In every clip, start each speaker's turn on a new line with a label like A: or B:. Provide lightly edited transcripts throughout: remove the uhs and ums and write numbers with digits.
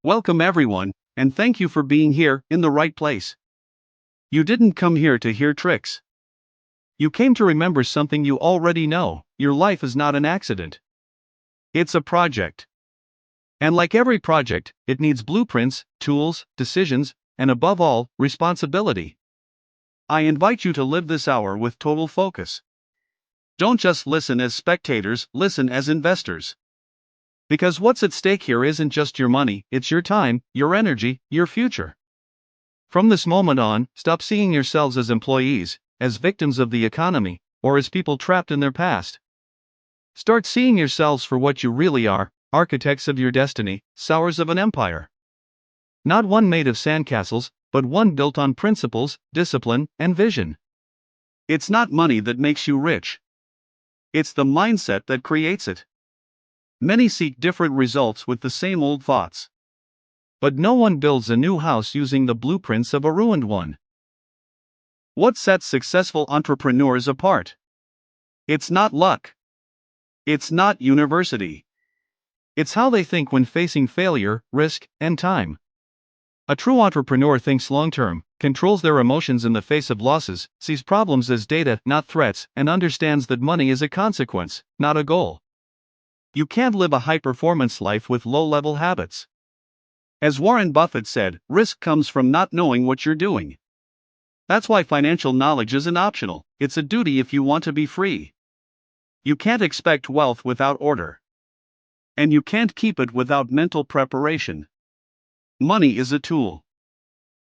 A: Welcome everyone, and thank you for being here in the right place. You didn't come here to hear tricks. You came to remember something you already know: your life is not an accident. It's a project. And like every project, it needs blueprints, tools, decisions, and above all, responsibility. I invite you to live this hour with total focus. Don't just listen as spectators, listen as investors. Because what's at stake here isn't just your money, it's your time, your energy, your future. From this moment on, stop seeing yourselves as employees, as victims of the economy, or as people trapped in their past. Start seeing yourselves for what you really are: architects of your destiny, sowers of an empire. Not one made of sandcastles, but one built on principles, discipline, and vision. It's not money that makes you rich. It's the mindset that creates it. Many seek different results with the same old thoughts. But no one builds a new house using the blueprints of a ruined one. What sets successful entrepreneurs apart? It's not luck. It's not university. It's how they think when facing failure, risk, and time. A true entrepreneur thinks long-term, controls their emotions in the face of losses, sees problems as data, not threats, and understands that money is a consequence, not a goal. You can't live a high-performance life with low-level habits. As Warren Buffett said, risk comes from not knowing what you're doing. That's why financial knowledge isn't optional, it's a duty if you want to be free. You can't expect wealth without order. And you can't keep it without mental preparation. Money is a tool.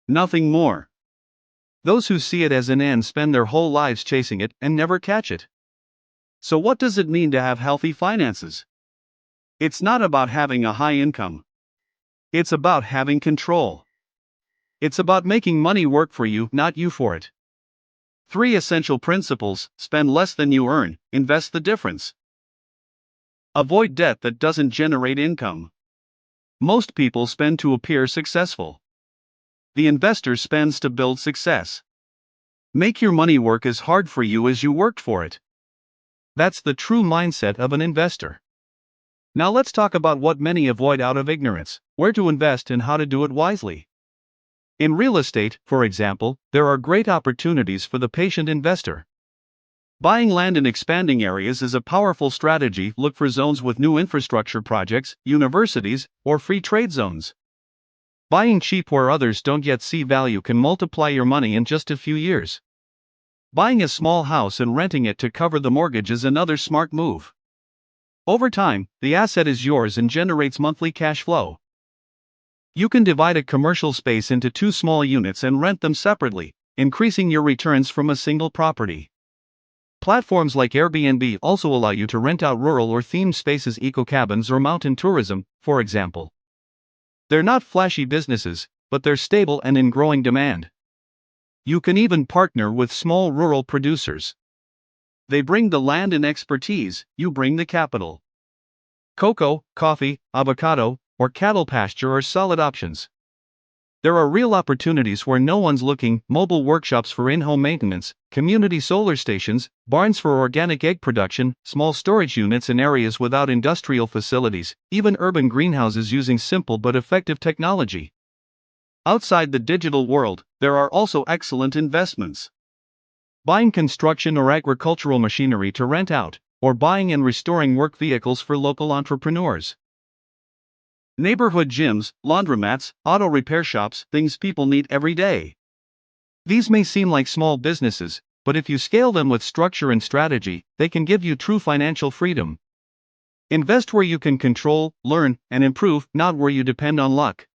A: Nothing more. Those who see it as an end spend their whole lives chasing it and never catch it. So what does it mean to have healthy finances? It's not about having a high income. It's about having control. It's about making money work for you, not you for it. 3 essential principles: spend less than you earn, invest the difference. Avoid debt that doesn't generate income. Most people spend to appear successful. The investor spends to build success. Make your money work as hard for you as you worked for it. That's the true mindset of an investor. Now let's talk about what many avoid out of ignorance: where to invest and how to do it wisely. In real estate, for example, there are great opportunities for the patient investor. Buying land in expanding areas is a powerful strategy. Look for zones with new infrastructure projects, universities, or free trade zones. Buying cheap where others don't yet see value can multiply your money in just a few years. Buying a small house and renting it to cover the mortgage is another smart move. Over time, the asset is yours and generates monthly cash flow. You can divide a commercial space into 2 small units and rent them separately, increasing your returns from a single property. Platforms like Airbnb also allow you to rent out rural or themed spaces, eco cabins or mountain tourism, for example. They're not flashy businesses, but they're stable and in growing demand. You can even partner with small rural producers. They bring the land and expertise, you bring the capital. Cocoa, coffee, avocado, or cattle pasture are solid options. There are real opportunities where no one's looking: mobile workshops for in-home maintenance, community solar stations, barns for organic egg production, small storage units in areas without industrial facilities, even urban greenhouses using simple but effective technology. Outside the digital world, there are also excellent investments. Buying construction or agricultural machinery to rent out, or buying and restoring work vehicles for local entrepreneurs. Neighborhood gyms, laundromats, auto repair shops, things people need every day. These may seem like small businesses, but if you scale them with structure and strategy, they can give you true financial freedom. Invest where you can control, learn, and improve, not where you depend on luck.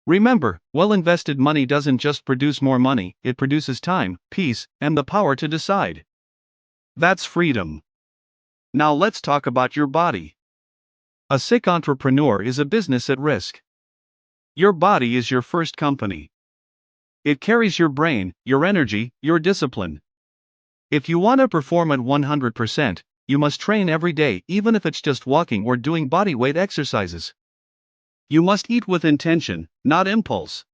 A: Remember, well-invested money doesn't just produce more money, it produces time, peace, and the power to decide. That's freedom. Now let's talk about your body. A sick entrepreneur is a business at risk. Your body is your first company. It carries your brain, your energy, your discipline. If you want to perform at 100%, you must train every day, even if it's just walking or doing bodyweight exercises. You must eat with intention, not impulse.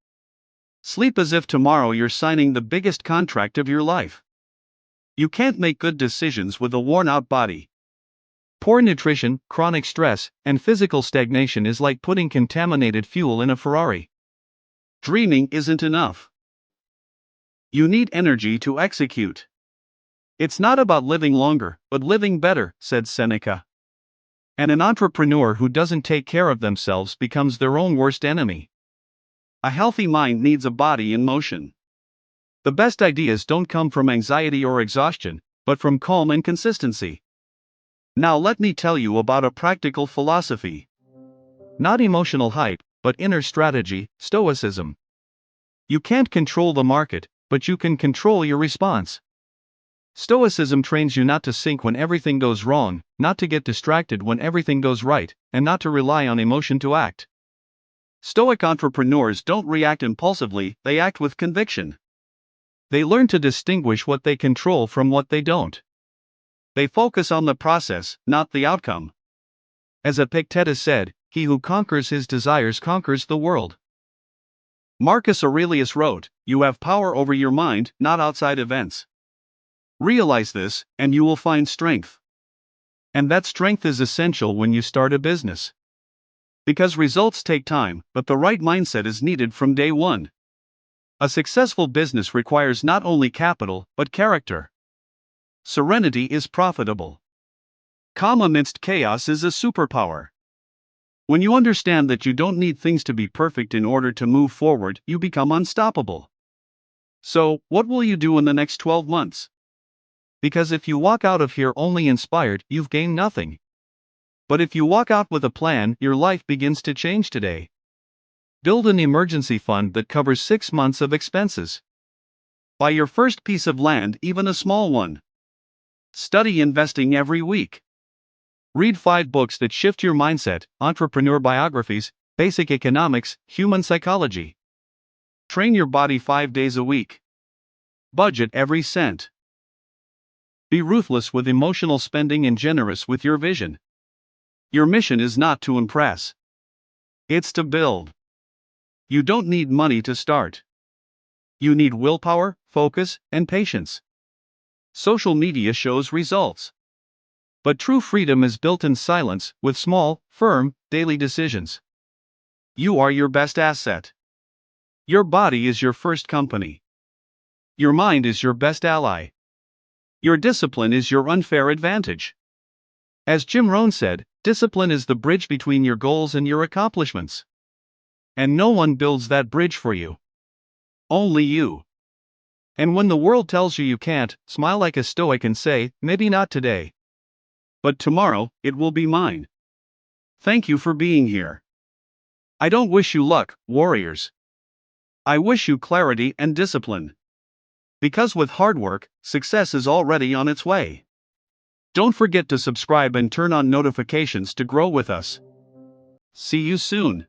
A: Sleep as if tomorrow you're signing the biggest contract of your life. You can't make good decisions with a worn-out body. Poor nutrition, chronic stress, and physical stagnation is like putting contaminated fuel in a Ferrari. Dreaming isn't enough. You need energy to execute. It's not about living longer, but living better, said Seneca. And an entrepreneur who doesn't take care of themselves becomes their own worst enemy. A healthy mind needs a body in motion. The best ideas don't come from anxiety or exhaustion, but from calm and consistency. Now let me tell you about a practical philosophy. Not emotional hype, but inner strategy, Stoicism. You can't control the market, but you can control your response. Stoicism trains you not to sink when everything goes wrong, not to get distracted when everything goes right, and not to rely on emotion to act. Stoic entrepreneurs don't react impulsively, they act with conviction. They learn to distinguish what they control from what they don't. They focus on the process, not the outcome. As Epictetus said, he who conquers his desires conquers the world. Marcus Aurelius wrote, "You have power over your mind, not outside events." Realize this, and you will find strength. And that strength is essential when you start a business. Because results take time, but the right mindset is needed from day one. A successful business requires not only capital, but character. Serenity is profitable. Calm amidst chaos is a superpower. When you understand that you don't need things to be perfect in order to move forward, you become unstoppable. So, what will you do in the next 12 months? Because if you walk out of here only inspired, you've gained nothing. But if you walk out with a plan, your life begins to change today. Build an emergency fund that covers 6 months of expenses. Buy your first piece of land, even a small one. Study investing every week. Read 5 books that shift your mindset: entrepreneur biographies, basic economics, human psychology. Train your body 5 days a week. Budget every cent. Be ruthless with emotional spending and generous with your vision. Your mission is not to impress. It's to build. You don't need money to start. You need willpower, focus, and patience. Social media shows results. But true freedom is built in silence, with small, firm, daily decisions. You are your best asset. Your body is your first company. Your mind is your best ally. Your discipline is your unfair advantage. As Jim Rohn said, discipline is the bridge between your goals and your accomplishments. And no one builds that bridge for you. Only you. And when the world tells you can't, smile like a stoic and say, maybe not today. But tomorrow, it will be mine. Thank you for being here. I don't wish you luck, warriors. I wish you clarity and discipline. Because with hard work, success is already on its way. Don't forget to subscribe and turn on notifications to grow with us. See you soon.